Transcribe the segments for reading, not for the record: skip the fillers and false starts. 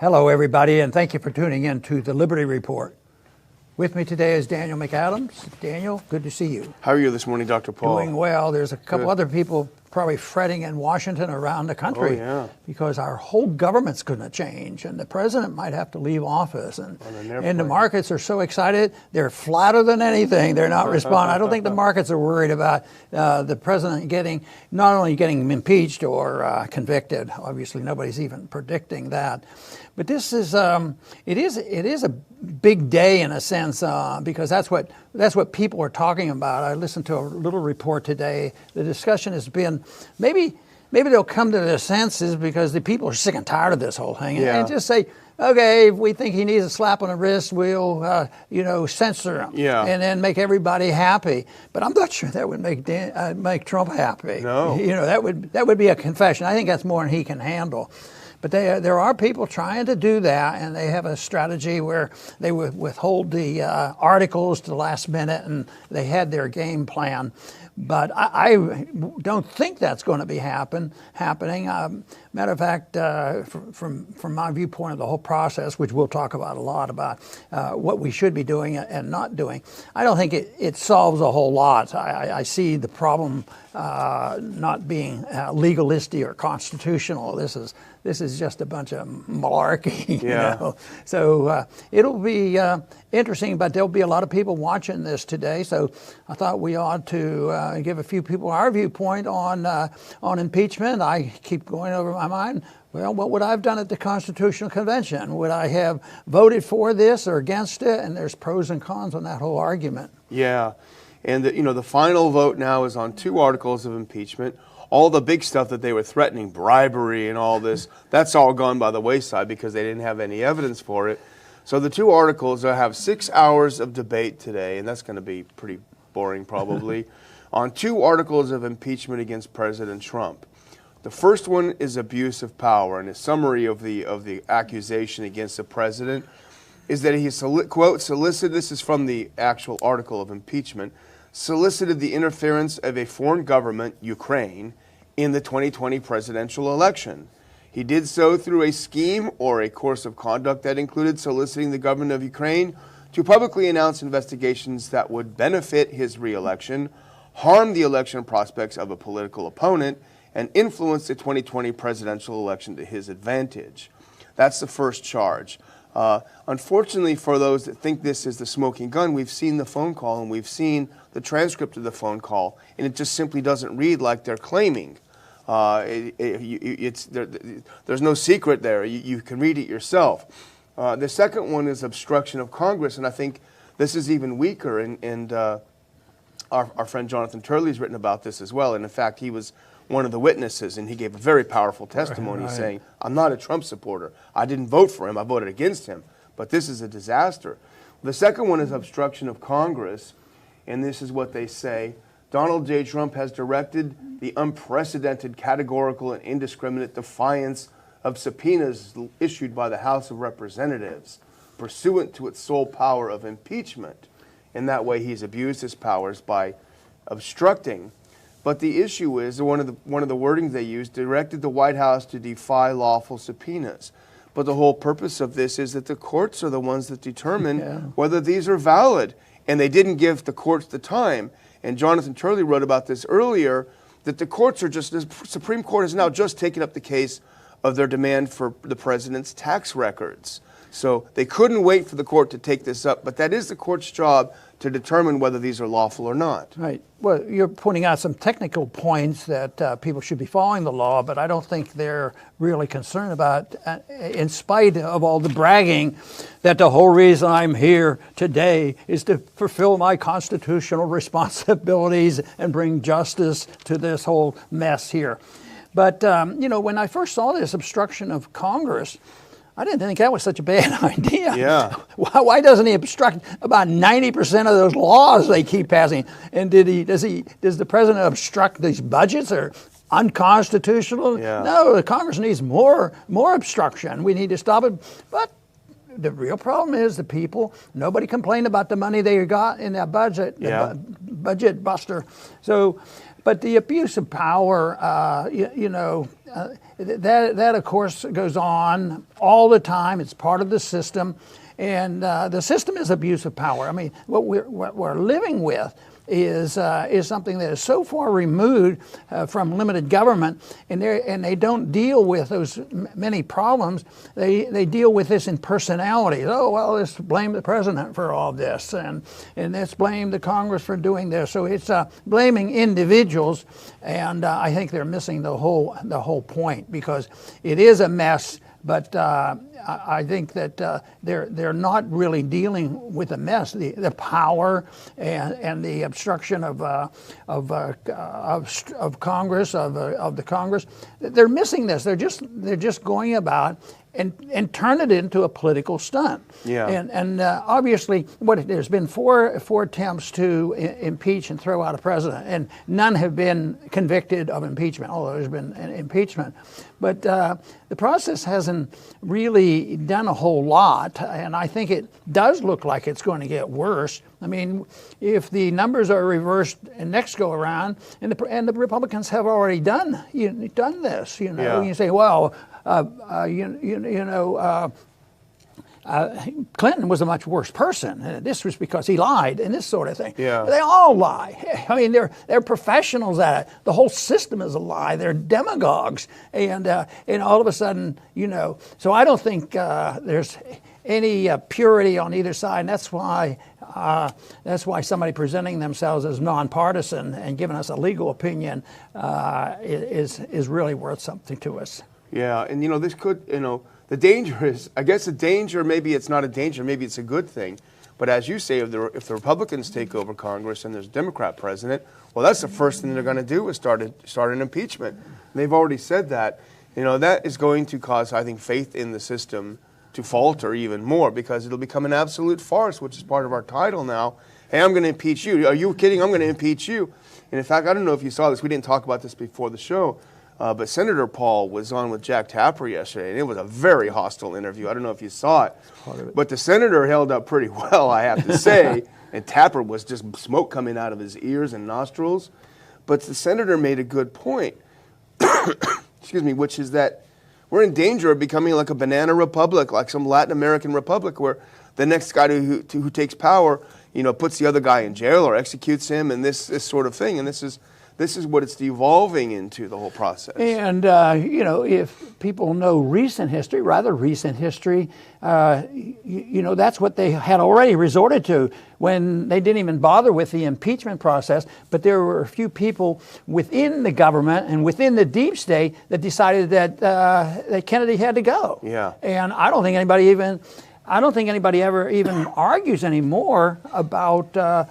Hello, everybody, and thank you for tuning in to the Liberty Report. With me today is Daniel McAdams. Daniel, good to see you. How are you this morning, Dr. Paul? Doing well. There's a couple other people probably fretting in Washington around the country because our whole government's going to change, and the president might have to leave office. And the markets are so excited. They're flatter than anything. They're not responding. I don't think the markets are worried about the president not only getting impeached or convicted. Obviously, nobody's even predicting that. But this is it is a big day in a sense because that's what people are talking about. I listened to a little report today. The discussion has been maybe they'll come to their senses because the people are sick and tired of this whole thing and just say, okay, if we think he needs a slap on the wrist, we'll censor him and then make everybody happy. But I'm not sure that would make Trump happy. No, that would be a confession. I think that's more than he can handle. But there are people trying to do that, and they have a strategy where they withhold the articles to the last minute, and they had their game plan. But I don't think that's going to be happening. Matter of fact, from my viewpoint of the whole process, which we'll talk about a lot about what we should be doing and not doing, I don't think it solves a whole lot. I see the problem not being legalistic or constitutional. This is just a bunch of malarkey. So it'll be interesting, but there'll be a lot of people watching this today. So I thought we ought to give a few people our viewpoint on impeachment. I keep going over my mind. Well, what would I have done at the Constitutional Convention? Would I have voted for this or against it? And there's pros and cons on that whole argument. Yeah, and the final vote now is on 2 articles of impeachment. All the big stuff that they were threatening, bribery and all this, that's all gone by the wayside because they didn't have any evidence for it. So the 2 articles will have 6 hours of debate today, and that's going to be pretty boring probably, on 2 articles of impeachment against President Trump. The first one is abuse of power, and a summary of the accusation against the president is that he, quote, solicited, this is from the actual article of impeachment, solicited the interference of a foreign government, Ukraine, in the 2020 presidential election. He did so through a scheme or a course of conduct that included soliciting the government of Ukraine to publicly announce investigations that would benefit his re-election, harm the election prospects of a political opponent, and influence the 2020 presidential election to his advantage. That's the first charge. Unfortunately, for those that think this is the smoking gun, we've seen the phone call and we've seen the transcript of the phone call, and it just simply doesn't read like they're claiming. There's no secret there. You can read it yourself. The second one is obstruction of Congress, and I think this is even weaker. And our friend Jonathan Turley's written about this as well. And in fact, he was one of the witnesses, and he gave a very powerful testimony saying, I'm not a Trump supporter. I didn't vote for him. I voted against him. But this is a disaster. The second one is obstruction of Congress, and this is what they say. Donald J. Trump has directed the unprecedented, categorical, and indiscriminate defiance of subpoenas issued by the House of Representatives pursuant to its sole power of impeachment. In that way, he's abused his powers by obstructing. But the issue is, one of the wordings they used, directed the White House to defy lawful subpoenas. But the whole purpose of this is that the courts are the ones that determine whether these are valid. And they didn't give the courts the time. And Jonathan Turley wrote about this earlier, that the courts are the Supreme Court has now just taken up the case of their demand for the president's tax records. So they couldn't wait for the court to take this up, but that is the court's job to determine whether these are lawful or not. Right. Well, you're pointing out some technical points that people should be following the law, but I don't think they're really concerned about, in spite of all the bragging, that the whole reason I'm here today is to fulfill my constitutional responsibilities and bring justice to this whole mess here. But, when I first saw this obstruction of Congress, I didn't think that was such a bad idea. Yeah. Why doesn't he obstruct about 90% of those laws they keep passing? And does the president obstruct these budgets or unconstitutional? Yeah. No, the Congress needs more obstruction. We need to stop it. But the real problem is the people. Nobody complained about the money they got in that budget, budget buster. So But the abuse of power, that of course goes on all the time. It's part of the system, and the system is abuse of power. I mean, what we're living with is something that is so far removed from limited government, and they don't deal with those many problems. They deal with this in personalities. Oh well, let's blame the president for all this, and let's blame the Congress for doing this. So it's blaming individuals, and I think they're missing the whole point, because it is a mess. But I think that they're not really dealing with the mess, the power and the obstruction of Congress, of the Congress. They're missing this. They're just going about and turn it into a political stunt. Yeah. And obviously, there's been four attempts to impeach and throw out a president, and none have been convicted of impeachment, although there's been an impeachment. But the process hasn't really done a whole lot, and I think it does look like it's going to get worse. I mean, if the numbers are reversed and next go around, and the Republicans have already done this, Yeah. You say, well, Clinton was a much worse person. This was because he lied and this sort of thing. Yeah. They all lie. I mean, they're professionals at it. The whole system is a lie. They're demagogues, and all of a sudden, So I don't think there's any purity on either side. And that's why somebody presenting themselves as nonpartisan and giving us a legal opinion is really worth something to us. Yeah, and this could, the danger is, I guess the danger, maybe it's not a danger, maybe it's a good thing. But as you say, if the Republicans take over Congress and there's a Democrat president, well, that's the first thing they're going to do is start an impeachment. And they've already said that. That is going to cause, I think, faith in the system to falter even more, because it'll become an absolute farce, which is part of our title now. Hey, I'm going to impeach you. Are you kidding? I'm going to impeach you. And in fact, I don't know if you saw this. We didn't talk about this before the show. But Senator Paul was on with Jack Tapper yesterday, and it was a very hostile interview. I don't know if you saw it. But the senator held up pretty well, I have to say, and Tapper was just smoke coming out of his ears and nostrils. But the senator made a good point, excuse me, which is that we're in danger of becoming like a banana republic, like some Latin American republic, where the next guy who takes power, puts the other guy in jail or executes him, and this sort of thing. And this is what it's devolving into, the whole process. And, if people know rather recent history, that's what they had already resorted to when they didn't even bother with the impeachment process. But there were a few people within the government and within the deep state that decided that Kennedy had to go. Yeah. And I don't think anybody ever even argues anymore about the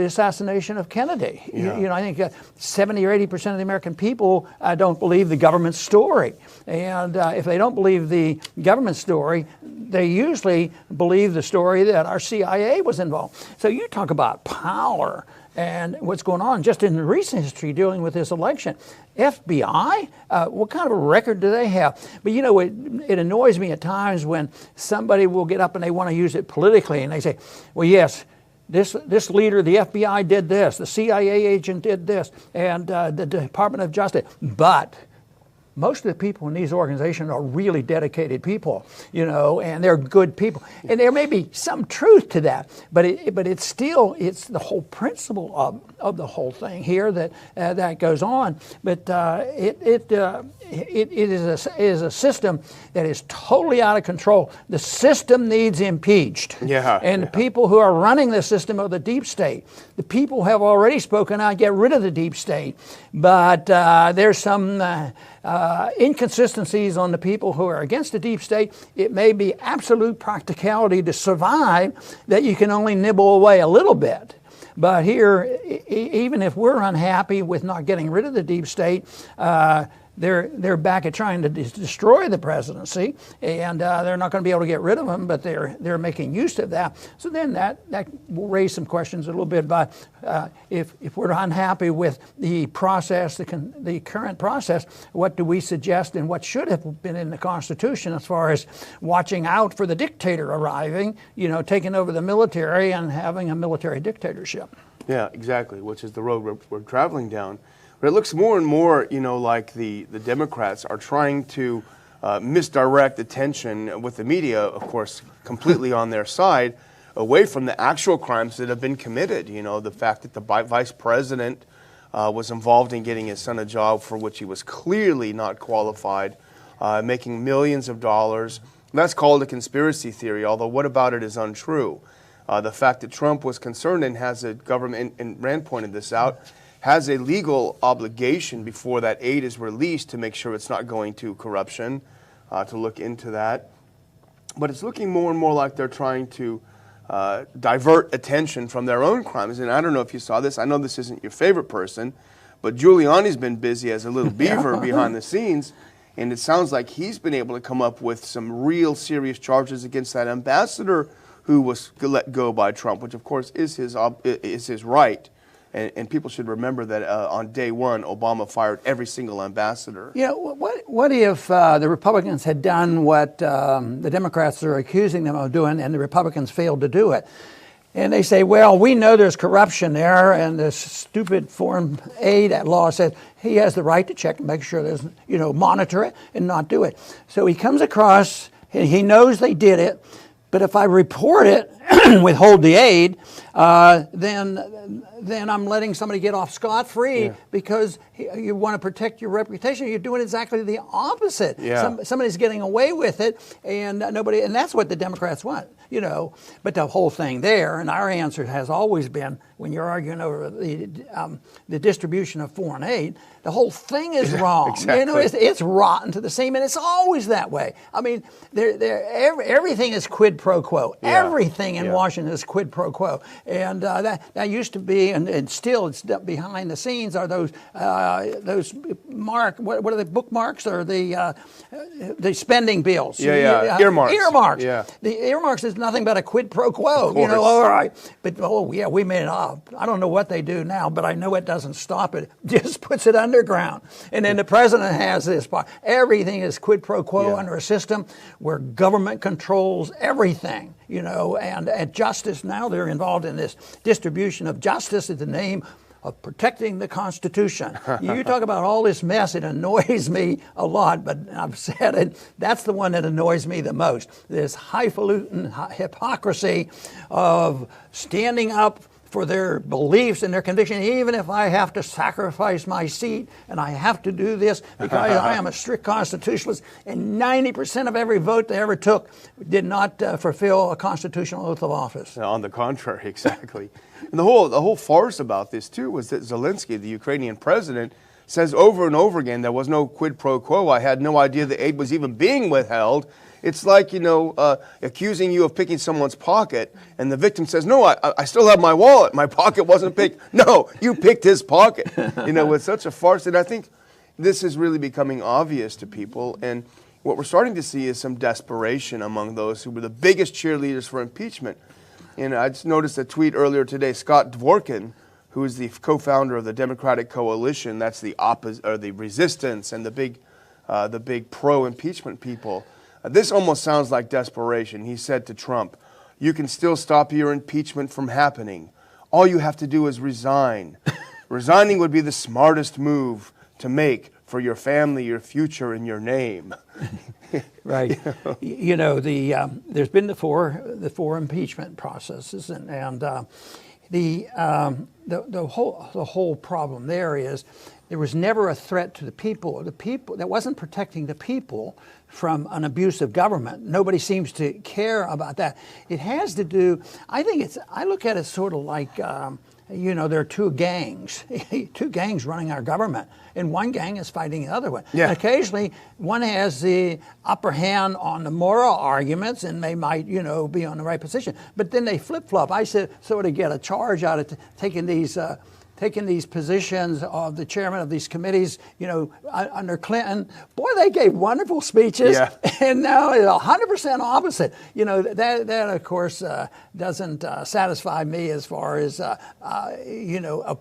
assassination of Kennedy. Yeah. I think 70 or 80% of the American people don't believe the government story, and if they don't believe the government story, they usually believe the story that our CIA was involved. So you talk about power and what's going on just in recent history dealing with this election. FBI, what kind of a record do they have? But it annoys me at times when somebody will get up and they want to use it politically, and they say, well, yes, this leader of the FBI did this, the CIA agent did this, and the Department of Justice, but most of the people in these organizations are really dedicated people, and they're good people. And there may be some truth to that, but it's the whole principle of the whole thing here that goes on. But it is a system that is totally out of control. The system needs impeached. Yeah. And the people who are running the system are the deep state. The people have already spoken out, get rid of the deep state. But there's some inconsistencies on the people who are against the deep state. It may be absolute practicality to survive that you can only nibble away a little bit. But here, even if we're unhappy with not getting rid of the deep state, they're back at trying to destroy the presidency, and they're not going to be able to get rid of him, but they're making use of that. So then that will raise some questions a little bit about if we're unhappy with the process, the current process, what do we suggest and what should have been in the Constitution as far as watching out for the dictator arriving, taking over the military and having a military dictatorship. Yeah, exactly, which is the road we're traveling down. But it looks more and more, like the Democrats are trying to misdirect attention with the media, of course, completely on their side, away from the actual crimes that have been committed. The fact that the vice president was involved in getting his son a job for which he was clearly not qualified, making millions of dollars. That's called a conspiracy theory, although what about it is untrue. The fact that Trump was concerned and has a government, and Rand pointed this out, has a legal obligation before that aid is released to make sure it's not going to corruption, to look into that. But it's looking more and more like they're trying to divert attention from their own crimes. And I don't know if you saw this. I know this isn't your favorite person, but Giuliani's been busy as a little beaver behind the scenes. And it sounds like he's been able to come up with some real serious charges against that ambassador who was let go by Trump, which of course is his right. And people should remember that on day one, Obama fired every single ambassador. What if the Republicans had done what the Democrats are accusing them of doing, and the Republicans failed to do it? And they say, well, we know there's corruption there, and this stupid foreign aid law says he has the right to check and make sure there's, monitor it and not do it. So he comes across, and he knows they did it, but if I report it, withhold the aid, then I'm letting somebody get off scot-free because you want to protect your reputation. You're doing exactly the opposite. Yeah. Somebody's getting away with it, and and that's what the Democrats want, But the whole thing there, and our answer has always been, when you're arguing over the distribution of foreign aid, the whole thing is wrong. Exactly. It's rotten to the seam, and it's always that way. I mean, everything is quid pro quo. Yeah. Everything in Washington is quid pro quo, and that used to be, and still it's behind the scenes are those what are the bookmarks or the spending bills? Earmarks. Earmarks. Yeah. The earmarks is nothing but a quid pro quo. Of course. All right, but we made it up. I don't know what they do now, but I know it doesn't stop it. It just puts it underground, and then the president has this part. Everything is quid pro quo under a system where government controls everything. And at justice now they're involved in this distribution of justice in the name of protecting the Constitution. You talk about all this mess, it annoys me a lot, but I've said it, that's the one that annoys me the most. This highfalutin hypocrisy of standing up for their beliefs and their conviction, even if I have to sacrifice my seat and I have to do this because I am a strict constitutionalist, and 90% of every vote they ever took did not fulfill a constitutional oath of office. On the contrary, exactly. And the whole farce about this, too, was that Zelensky, the Ukrainian president, says over and over again there was no quid pro quo. I had no idea the aid was even being withheld. It's like, accusing you of picking someone's pocket, and the victim says, no, I still have my wallet. My pocket wasn't picked. No, you picked his pocket. It's such a farce. And I think this is really becoming obvious to people. And what we're starting to see is some desperation among those who were the biggest cheerleaders for impeachment. And I just noticed a tweet earlier today, Scott Dworkin, who is the co-founder of the Democratic Coalition, that's the resistance and the big pro-impeachment people. This almost sounds like desperation. He said to Trump, "You can still stop your impeachment from happening. All you have to do is resign. Resigning would be the smartest move to make for your family, your future, and your name." Right. There's been the four impeachment processes, and the whole problem there is there was never a threat to the people. The people that wasn't protecting the people from an abusive government. Nobody seems to care about that. It has to do. I look at it sort of like. There are two gangs running our government, and one gang is fighting the other one. Yeah. And occasionally, one has the upper hand on the moral arguments, and they might, be on the right position. But then they flip-flop. I sort of get a charge out of taking these positions of the chairman of these committees, under Clinton. Boy, they gave wonderful speeches, and now it's 100% opposite. That of course doesn't satisfy me as far as a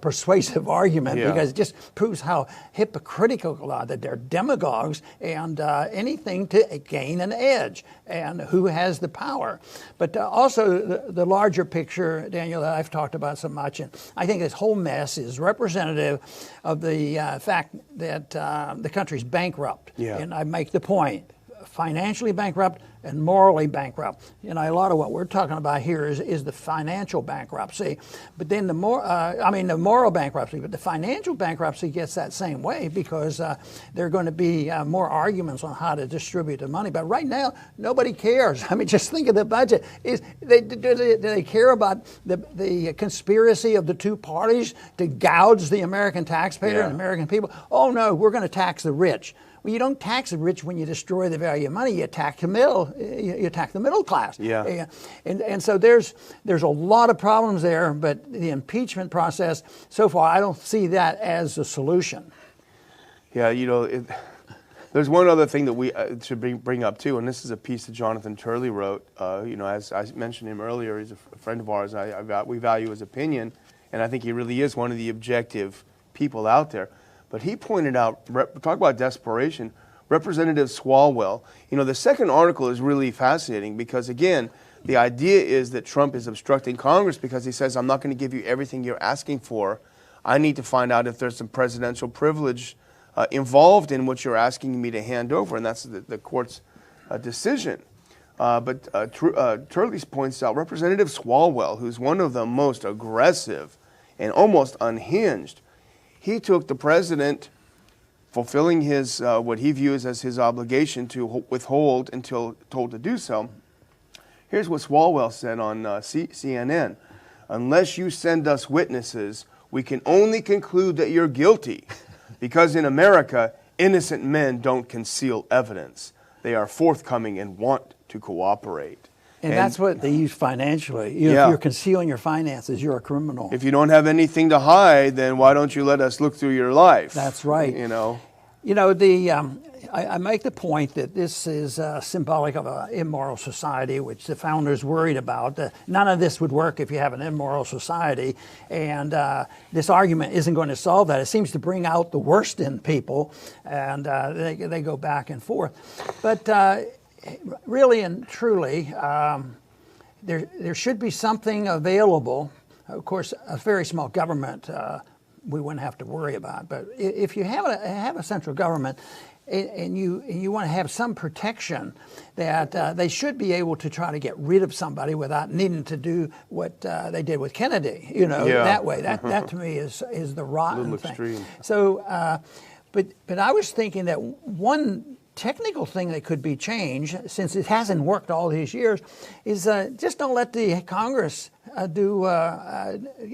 persuasive argument, because it just proves how hypocritical that they're demagogues and anything to gain an edge and who has the power. But also the larger picture, Daniel, that I've talked about so much, and I think this whole mess process is representative of the fact that the country's bankrupt. Yeah. And I make the point, financially bankrupt and morally bankrupt. You know, a lot of what we're talking about here is the financial bankruptcy, but then the moral bankruptcy, but the financial bankruptcy gets that same way because there are going to be more arguments on how to distribute the money. But right now, nobody cares. I mean, just think of the budget. Do they care about the conspiracy of the two parties to gouge the American taxpayer and the American people? Oh no, we're going to tax the rich. Well, you don't tax the rich when you destroy the value of money. You attack the middle. You attack the middle class. Yeah. And so there's a lot of problems there. But the impeachment process, so far, I don't see that as a solution. Yeah, you know, there's one other thing that we should bring up too, and this is a piece that Jonathan Turley wrote. You know, as I mentioned him earlier, he's a friend of ours. We value his opinion, and I think he really is one of the objective people out there. But he pointed out, talk about desperation, Representative Swalwell. You know, the second article is really fascinating because, again, the idea is that Trump is obstructing Congress because he says, I'm not going to give you everything you're asking for. I need to find out if there's some presidential privilege involved in what you're asking me to hand over, and that's the court's decision. But Turley points out Representative Swalwell, who's one of the most aggressive and almost unhinged, he took the president fulfilling his what he views as his obligation to withhold until told to do so. Here's what Swalwell said on CNN. Unless you send us witnesses, we can only conclude that you're guilty because in America, innocent men don't conceal evidence. They are forthcoming and want to cooperate. And that's what they use financially. If you're concealing your finances, you're a criminal. If you don't have anything to hide, then why don't you let us look through your life? That's right. You know, I make the point that this is symbolic of an immoral society, which the founders worried about. None of this would work if you have an immoral society, and this argument isn't going to solve that. It seems to bring out the worst in people, and they go back and forth. But really and truly, there should be something available. Of course, a very small government we wouldn't have to worry about. But if you have a central government and you want to have some protection, that they should be able to try to get rid of somebody without needing to do what they did with Kennedy. You know, that way. That to me is the rotten little thing. extreme. So, but I was thinking that one technical thing that could be changed, since it hasn't worked all these years, is just don't let the Congress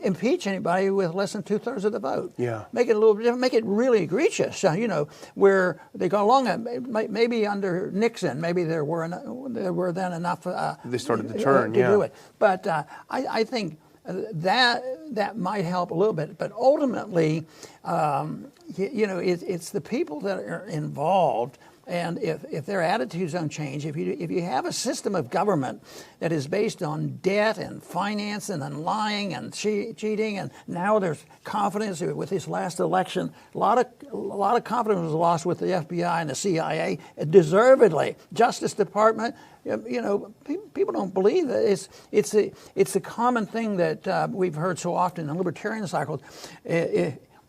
impeach anybody with less than 2/3 of the vote. Yeah. Make it a little different. Make it really egregious. You know, where they go along. Maybe under Nixon, maybe there were then enough. They started to turn. To do it. But I think that might help a little bit. But ultimately, you know, it's the people that are involved. And if their attitudes don't change, if you have a system of government that is based on debt and finance and lying and cheating, and now there's confidence with this last election, a lot of confidence was lost with the FBI and the CIA, deservedly. Justice Department, you know, people don't believe that. It's a common thing that we've heard so often in libertarian cycles.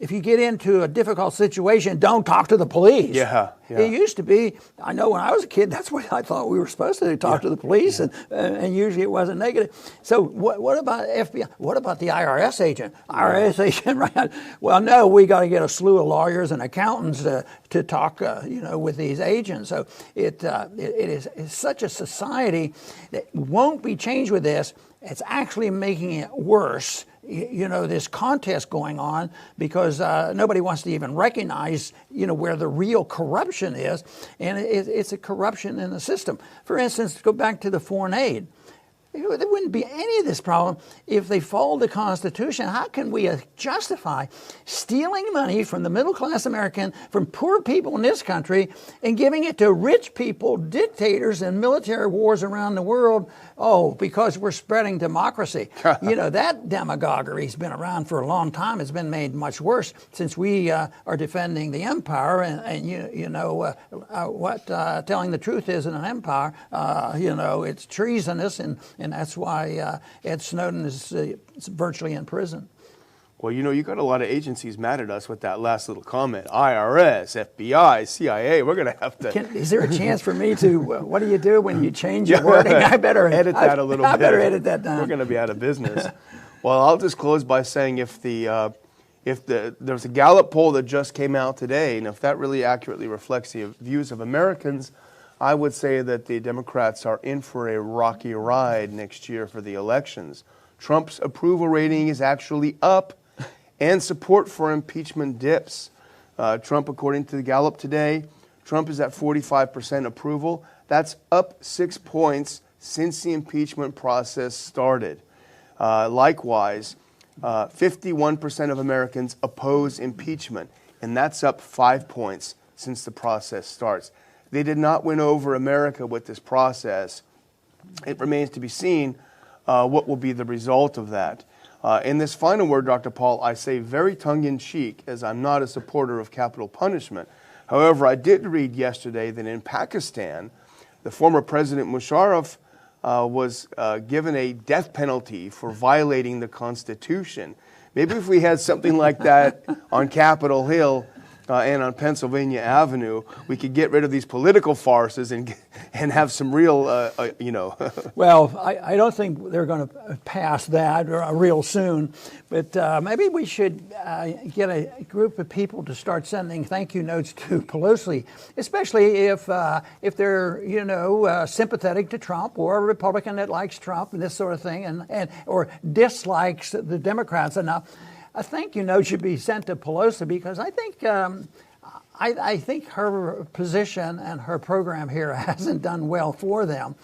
If you get into a difficult situation, don't talk to the police. Yeah. It used to be, I know when I was a kid, that's what I thought we were supposed to do, talk to the police, and usually it wasn't negative. So what about FBI? What about the IRS agent? IRS agent, right? Well, no, we got to get a slew of lawyers and accountants to talk, you know, with these agents. So it is such a society that won't be changed with this. It's actually making it worse. You know, this contest going on because nobody wants to even recognize, you know, where the real corruption is, and it's a corruption in the system. For instance, go back to the foreign aid. There wouldn't be any of this problem if they followed the Constitution. How can we justify stealing money from the middle-class American, from poor people in this country, and giving it to rich people, dictators, and military wars around the world? Oh, because we're spreading democracy. You know, that demagoguery has been around for a long time. It's been made much worse since we are defending the empire. And you know what telling the truth is in an empire. You know, it's treasonous, and that's why Ed Snowden is virtually in prison. Well, you got a lot of agencies mad at us with that last little comment. IRS, FBI, CIA, we're going to have to... Is there a chance for me to, what do you do when you change your wording? I better edit that a little bit. I better edit that down. We're going to be out of business. Well, I'll just close by saying if there's a Gallup poll that just came out today, and if that really accurately reflects the views of Americans, I would say that the Democrats are in for a rocky ride next year for the elections. Trump's approval rating is actually up, and support for impeachment dips. Trump, according to the Gallup today, Trump is at 45% approval. That's up 6 points since the impeachment process started. Likewise, 51% of Americans oppose impeachment, and that's up 5 points since the process starts. They did not win over America with this process. It remains to be seen what will be the result of that. In this final word, Dr. Paul, I say very tongue-in-cheek, as I'm not a supporter of capital punishment. However, I did read yesterday that in Pakistan, the former President Musharraf was given a death penalty for violating the Constitution. Maybe if we had something like that on Capitol Hill and on Pennsylvania Avenue, we could get rid of these political farces and have some real, Well, I don't think they're going to pass that real soon, but maybe we should get a group of people to start sending thank you notes to Pelosi, especially if they're sympathetic to Trump or a Republican that likes Trump and this sort of thing, and or dislikes the Democrats enough. A thank you note should be sent to Pelosi because I think I think her position and her program here hasn't done well for them.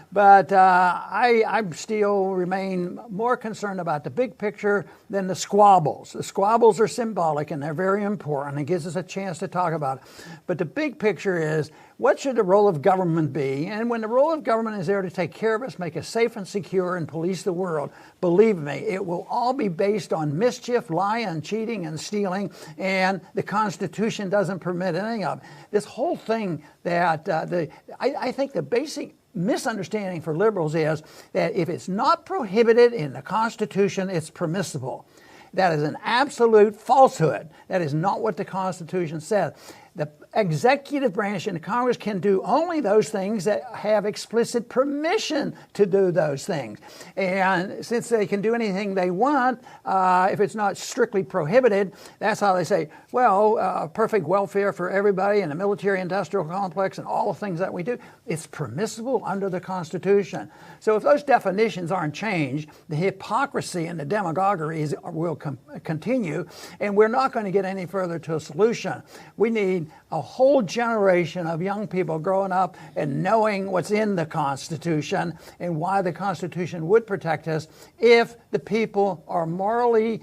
But I still remain more concerned about the big picture than the squabbles. The squabbles are symbolic and they're very important. It gives us a chance to talk about it. But the big picture is, what should the role of government be? And when the role of government is there to take care of us, make us safe and secure, and police the world, believe me, it will all be based on mischief, lying, cheating, and stealing, and the Constitution doesn't permit any of it. This whole thing that I think the basic misunderstanding for liberals is that if it's not prohibited in the Constitution, it's permissible. That is an absolute falsehood. That is not what the Constitution says. The executive branch in the Congress can do only those things that have explicit permission to do those things. And since they can do anything they want, if it's not strictly prohibited, that's how they say, well, perfect welfare for everybody in the military-industrial complex and all the things that we do, it's permissible under the Constitution. So if those definitions aren't changed, the hypocrisy and the demagoguery will continue, and we're not going to get any further to a solution. We need a whole generation of young people growing up and knowing what's in the Constitution and why the Constitution would protect us if the people are morally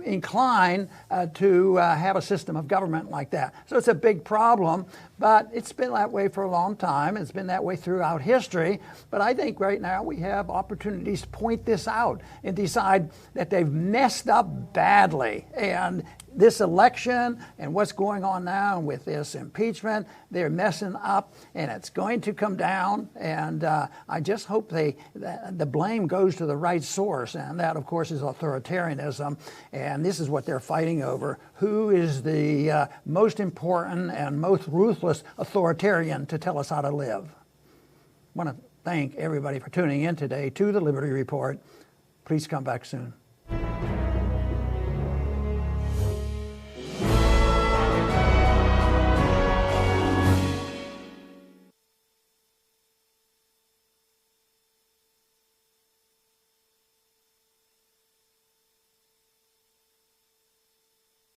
inclined to have a system of government like that. So it's a big problem, but it's been that way for a long time. It's been that way throughout history. But I think right now we have opportunities to point this out and decide that they've messed up badly. And this election and what's going on now with this impeachment, they're messing up, and it's going to come down. And I just hope the blame goes to the right source, and that, of course, is authoritarianism. And this is what they're fighting over: who is the most important and most ruthless authoritarian to tell us how to live? I want to thank everybody for tuning in today to the Liberty Report. Please come back soon.